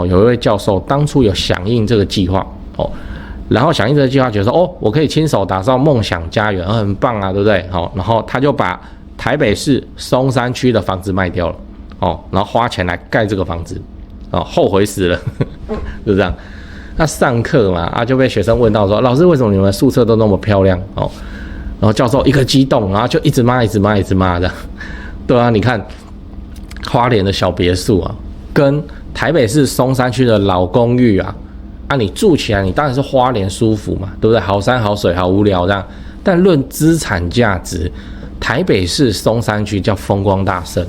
有一位教授当初有响应这个计划然后响应这个计划，觉得说我可以亲手打造梦想家园，很棒啊，对不对？然后他就把台北市松山区的房子卖掉了然后花钱来盖这个房子后悔死了就这样。那上课嘛就被学生问到说，老师为什么你们宿舍都那么漂亮然后教授一个激动，然后就一直骂这样。对啊，你看花莲的小别墅跟台北市松山区的老公寓你住起来你当然是花莲舒服嘛，对不对？好山好水好无聊这样。但论资产价值，台北市松山区叫风光大盛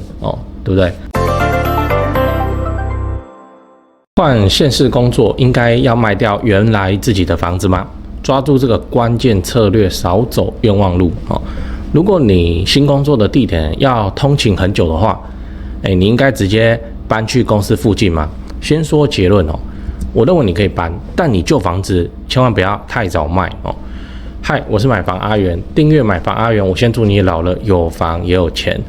对不对？换县市工作应该要卖掉原来自己的房子吗？抓住这个关键策略，少走冤枉路如果你新工作的地点要通勤很久的话，你应该直接搬去公司附近吗？先说结论我认为你可以搬，但你旧房子千万不要太早卖嗨，我是买房阿元，订阅买房阿元，我先祝你老了有房也有钱。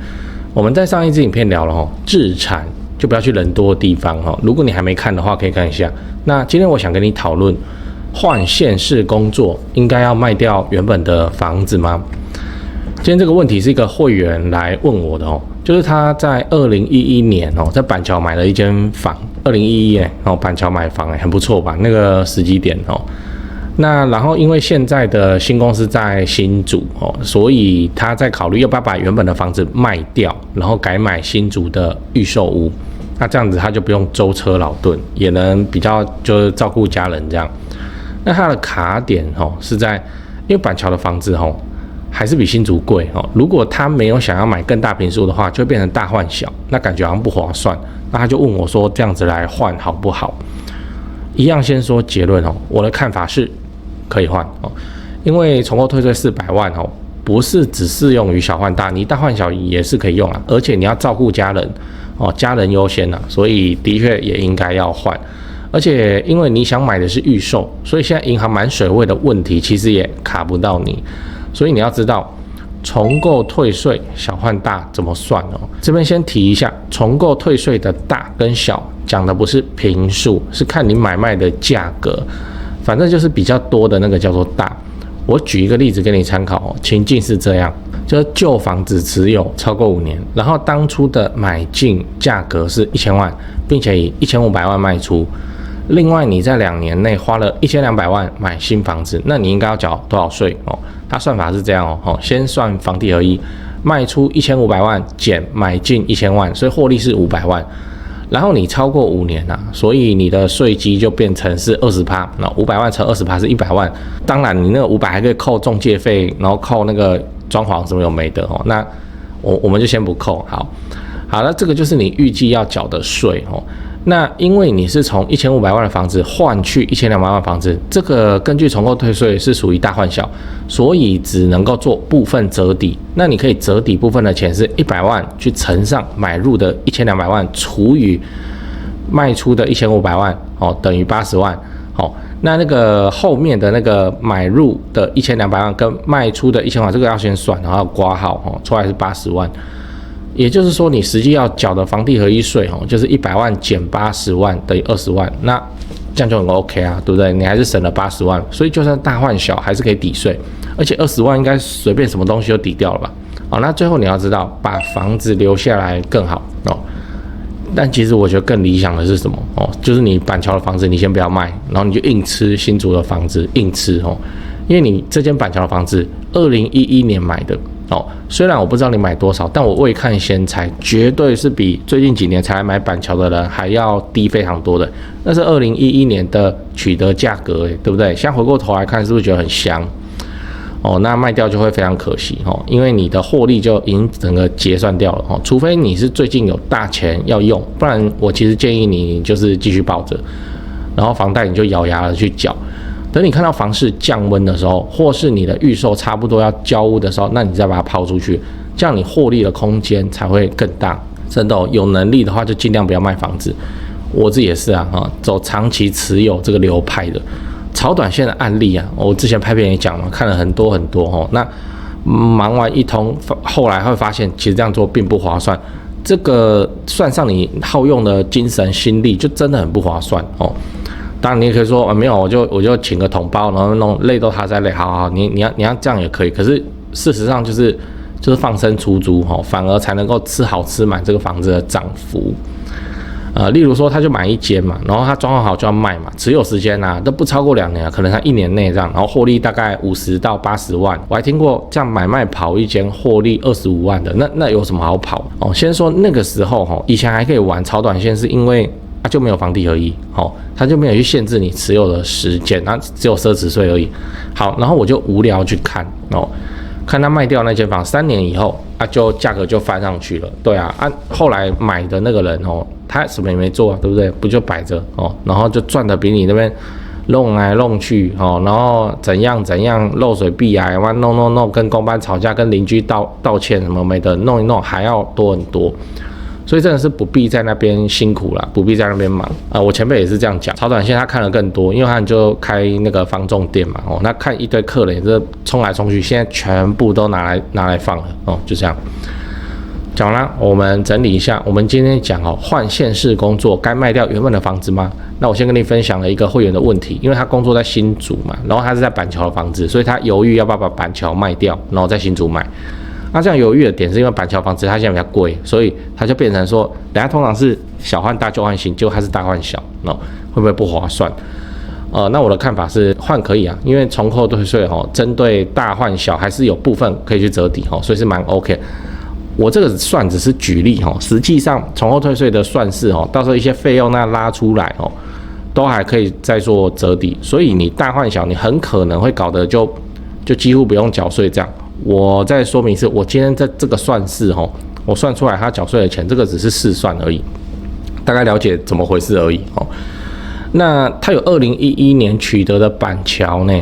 我们在上一支影片聊了置产就不要去人多的地方如果你还没看的话，可以看一下。那今天我想跟你讨论，换县市工作应该要卖掉原本的房子吗？今天这个问题是一个会员来问我的就是他在2011年在板桥买了一间房，2011年板桥买房很不错吧？那个时机点那然后因为现在的新公司在新竹所以他在考虑要不要把原本的房子卖掉，然后改买新竹的预售屋。那这样子他就不用舟车劳顿，也能比较就是照顾家人这样。那他的卡点是在，因为板桥的房子还是比新竹贵如果他没有想要买更大坪数的话，就会变成大换小，那感觉好像不划算。那他就问我说，这样子来换好不好？一样先说结论我的看法是可以换因为重购退税400万不是只适用于小换大，你大换小也是可以用而且你要照顾家人家人优先所以的确也应该要换。而且因为你想买的是预售，所以现在银行满水位的问题其实也卡不到你。所以你要知道重购退税小换大怎么算这边先提一下，重购退税的大跟小讲的不是坪数，是看你买卖的价格，反正就是比较多的那个叫做大。我举一个例子给你参考情境是这样，就是旧房子持有超过5年，然后当初的买进价格是1000万，并且以1500万卖出。另外你在2年内花了1200万买新房子，那你应该要缴多少税它算法是这样先算房地合一，卖出1500万减买进1000万，所以获利是500万。然后你超过5年所以你的税基就变成是 20%， 那500万乘 20% 是100万。当然你那个500还可以扣中介费，然后扣那个装潢什么有没的那我们就先不扣。好，那这个就是你预计要缴的税那因为你是从1500万的房子换去1200万的房子，这个根据重购退税是属于大换小，所以只能够做部分折抵。那你可以折抵部分的钱是100万去乘上买入的1200万除以卖出的1500万等于80万那个后面的那个买入的1200万跟卖出的1000万，这个要先算，然后括号出来是80万。也就是说你实际要缴的房地合一税就是100万减80万等于20万，那这样就很 OK 对不对？你还是省了80万，所以就算大换小还是可以抵税，而且20万应该随便什么东西都抵掉了吧。那最后你要知道把房子留下来更好但其实我觉得更理想的是什么就是你板桥的房子你先不要卖，然后你就硬吃新竹的房子，硬吃因为你这间板桥的房子2011年买的虽然我不知道你买多少，但我未看先猜，绝对是比最近几年才来买板桥的人还要低非常多的。那是2011年的取得价格对不对？现在回过头来看，是不是觉得很香那卖掉就会非常可惜因为你的获利就已经整个结算掉了除非你是最近有大钱要用，不然我其实建议你就是继续抱着，然后房贷你就咬牙的去缴。等你看到房市降温的时候，或是你的预售差不多要交屋的时候，那你再把它抛出去，这样你获利的空间才会更大。真的有能力的话就尽量不要卖房子。我自己也是走长期持有这个流派的。炒短线的案例我之前拍片也讲了，看了很多那忙完一通，后来会发现其实这样做并不划算。这个算上你耗用的精神心力，就真的很不划算哦。当然你也可以说没有，我就请个统包，然后弄累都他在累，好，你要这样也可以。可是事实上就是放生出租反而才能够吃好吃满这个房子的涨幅。例如说他就买一间嘛，然后他装潢好就要卖嘛，持有时间都不超过2年，可能他1年内这样，然后获利大概50到80万。我还听过这样买卖跑一间获利25万的，那有什么好跑先说那个时候以前还可以玩炒短线，是因为就没有房地合一他就没有去限制你持有的时间，只有奢侈税而已。好，然后我就无聊去看看他卖掉那间房3年以后就价格就翻上去了。对后来买的那个人他什么也没做对不对？不就摆着然后就赚的比你那边弄来弄去然后怎样漏水避癌弄跟公班吵架，跟邻居道歉什么没的，弄一弄还要多很多。所以真的是不必在那边辛苦啦，不必在那边忙我前辈也是这样讲，炒短线他看了更多，因为他就开那个房仲店嘛那看一堆客人也是冲来冲去，现在全部都拿来放了就这样。讲完了，我们整理一下，我们今天讲换县市工作该卖掉原本的房子吗？那我先跟你分享了一个会员的问题，因为他工作在新竹嘛，然后他是在板桥的房子，所以他犹豫要不要把板桥卖掉，然后在新竹买。那这样犹豫的点是因为板桥房子它现在比较贵，所以它就变成说，等下通常是小换大旧换新，结果它是大换小，会不会不划算？那我的看法是换可以因为重扣退税针对大换小还是有部分可以去折抵所以是蛮 OK。我这个算只是举例实际上重扣退税的算式到时候一些费用拉出来都还可以再做折抵，所以你大换小你很可能会搞得就几乎不用缴税这样。我再说明是，我今天在这个算式我算出来他缴税的钱，这个只是试算而已，大概了解怎么回事而已那他有2011年取得的板桥呢，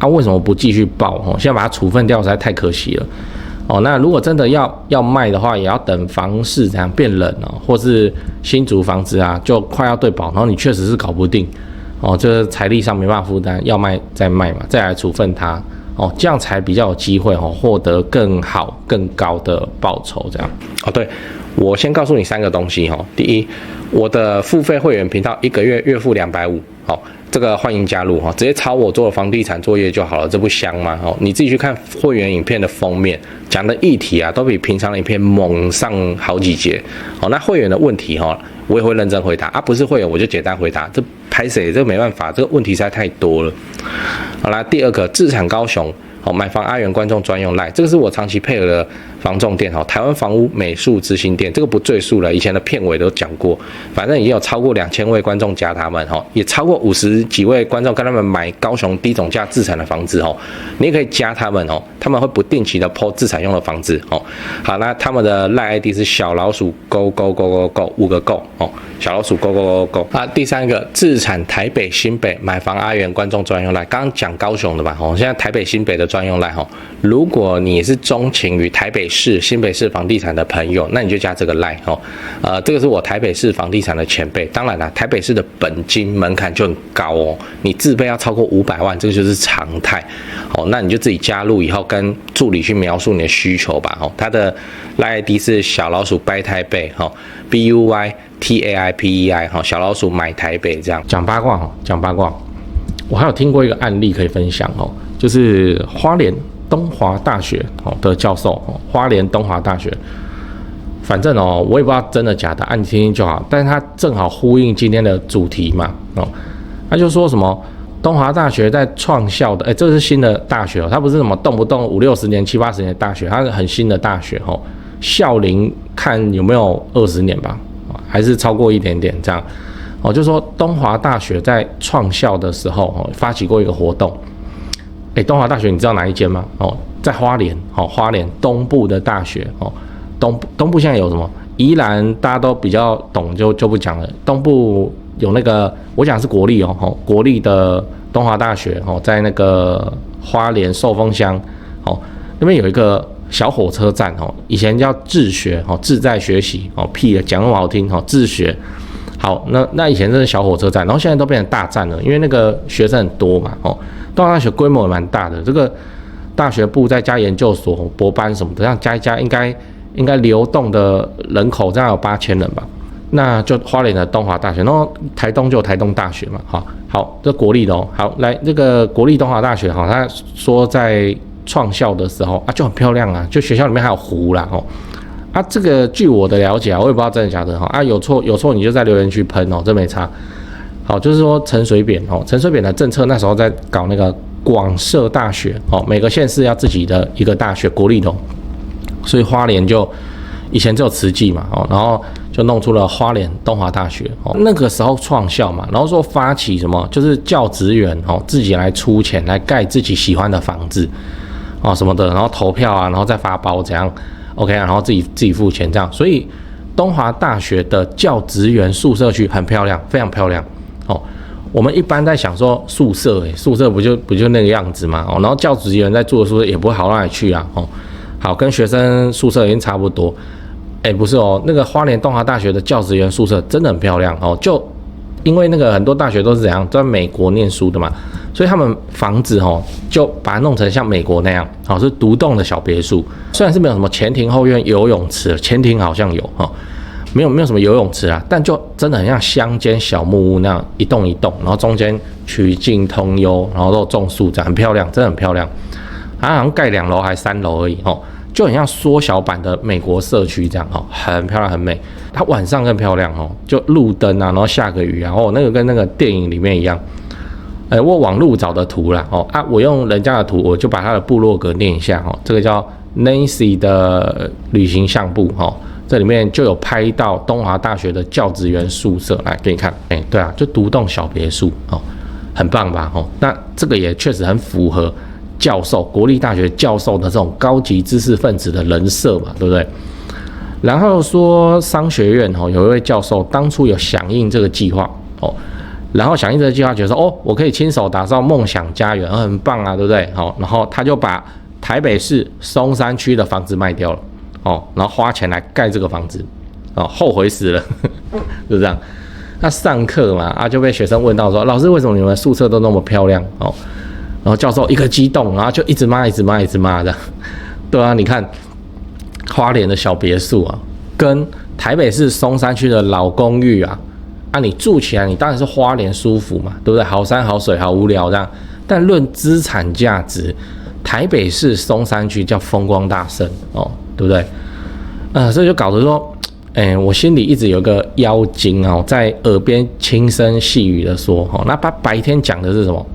为什么不继续报现在把它处分掉实在太可惜了那如果真的要卖的话，也要等房市这样变冷或是新竹房子就快要对保，然后你确实是搞不定这财力上没办法负担，要卖再卖嘛，再来处分它这样才比较有机会获得更好更高的报酬这样对，我先告诉你3个东西第一，我的付费会员频道1个月月付250这个欢迎加入直接抄我做的房地产作业就好了，这不香吗你自己去看会员影片的封面，讲的议题都比平常的影片猛上好几节那会员的问题我也会认真回答不是会员我就简单回答，这拍谁这没办法，这个问题实在太多了。好啦，第二个，自产高雄买房阿元观众专用赖，这个是我长期配合的房仲店台湾房屋美术之星店，这个不赘述了，以前的片尾都讲过，反正已经有超过2000位观众加他们也超过50几位观众跟他们买高雄低总价自产的房子你也可以加他们他们会不定期的 po 自产用的房子好，那他们的赖 ID 是小老鼠勾勾勾勾勾5个勾小老鼠勾勾勾勾勾第三个，自产台北新北买房阿元观众专用赖，刚刚讲高雄的吧现在台北新北的专用赖如果你是钟情于台北市新北市房地产的朋友，那你就加这个赖这个是我台北市房地产的前辈，当然啦，台北市的本金门槛就很高你自备要超过500万，这个就是常态那你就自己加入以后跟助理去描述你的需求吧他的赖 ID 是小老鼠掰台北BUYTAIPEI 小老鼠买台北，这样讲八卦讲八卦。我还有听过一个案例可以分享就是花莲东华大学的教授花莲东华大学，反正我也不知道真的假的，你听听就好，但是他正好呼应今天的主题嘛他就说什么东华大学在创校的，这是新的大学它不是什么动不动50-60年、70-80年的大学，它是很新的大学校龄看有没有20年吧，还是超过一点点这样就说东华大学在创校的时候发起过一个活动。东华大学你知道哪一间吗？在花莲花莲东部的大学东部现在有什么？宜兰大家都比较懂，就不讲了。东部有那个，我讲是国立国立的东华大学在那个花莲寿丰乡那边有一个小火车站以前叫自学自在学习屁讲那么好听自学。好，那以前真是小火车站，然后现在都变成大站了，因为那个学生很多嘛东华大学规模也蛮大的，这个大学部再加研究所博班什么的，这样加一加应该应该流动的人口这样有8000人吧。那就花莲的东华大学，然后台东就有台东大学嘛，好，这国立的哦，好，来这个国立东华大学，他说在创校的时候啊就很漂亮啊，就学校里面还有湖啦，这个据我的了解啊，我也不知道真的假的有错你就在留言区喷这没差。好，就是说陈水扁的政策那时候在搞那个广设大学每个县市要自己的一个大学，国立的所以花莲就以前只有慈济嘛然后就弄出了花莲东华大学那个时候创校嘛，然后说发起什么就是教职员自己来出钱来盖自己喜欢的房子什么的，然后投票啊，然后再发包怎样 OK 然后自己付钱这样，所以东华大学的教职员宿舍区很漂亮，非常漂亮我们一般在想说宿舍不就那个样子嘛然后教职员在住的宿舍也不会好到哪里去啊好，跟学生宿舍已经差不多。不是那个花莲东华大学的教职员宿舍真的很漂亮就因为那个很多大学都是怎样都在美国念书的嘛，所以他们房子就把它弄成像美国那样是独栋的小别墅，虽然是没有什么前庭后院游泳池，前庭好像有没有什么游泳池啊，但就真的很像乡间小木屋那样一栋一栋，然后中间曲径通幽，然后都种树，这样很漂亮，真的很漂亮。它好像盖2楼还3楼而已就很像缩小版的美国社区这样很漂亮很美。它晚上更漂亮就路灯啊，然后下个雨啊那个跟那个电影里面一样。我网路找的图啦我用人家的图，我就把他的部落格念一下这个叫 Nancy 的旅行相簿这里面就有拍到东华大学的教职员宿舍，来给你看。对啊，就独栋小别墅很棒吧那这个也确实很符合教授国立大学教授的这种高级知识分子的人设嘛，对不对？然后说商学院有一位教授当初有响应这个计划然后响应这个计划觉得说我可以亲手打造梦想家园，很棒啊，对不对？然后他就把台北市松山区的房子卖掉了然后花钱来盖这个房子后悔死了就这样。那上课嘛就被学生问到说，老师为什么你们宿舍都那么漂亮然后教授一个激动，然后就一直骂这样。对啊，你看花莲的小别墅跟台北市松山区的老公寓你住起来你当然是花莲舒服嘛，对不对？好山好水好无聊这样，但论资产价值，台北市松山区叫风光大盛对不对？所以就搞得说我心里一直有个妖精在耳边轻声细语的说那白天讲的是什么？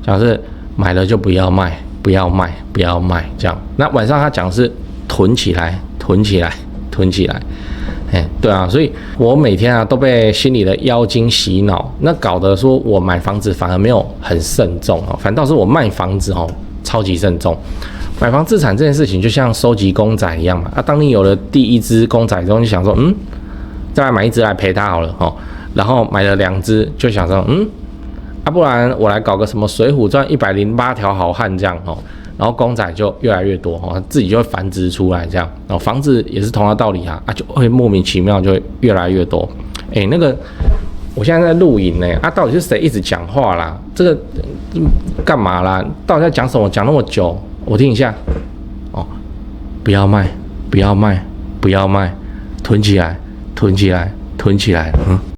讲的是买了就不要卖，不要卖，不要卖这样。那晚上他讲的是囤起来，囤起来，囤起来。对啊，所以我每天都被心里的妖精洗脑，那搞得说我买房子反而没有很慎重反倒是我卖房子超级慎重。买房自产这件事情就像收集公仔一样嘛当你有了第一只公仔之后，就想说再来买一只来陪他好了然后买了2只，就想说不然我来搞个什么水浒传108条好汉这样然后公仔就越来越多自己就会繁殖出来这样，然后房子也是同样道理就会莫名其妙就会越来越多。那个我现在在录影呢到底是谁一直讲话啦？这个干嘛啦？到底在讲什么？讲那么久，我听一下不要卖，不要卖，不要卖，囤起来，囤起来，囤起来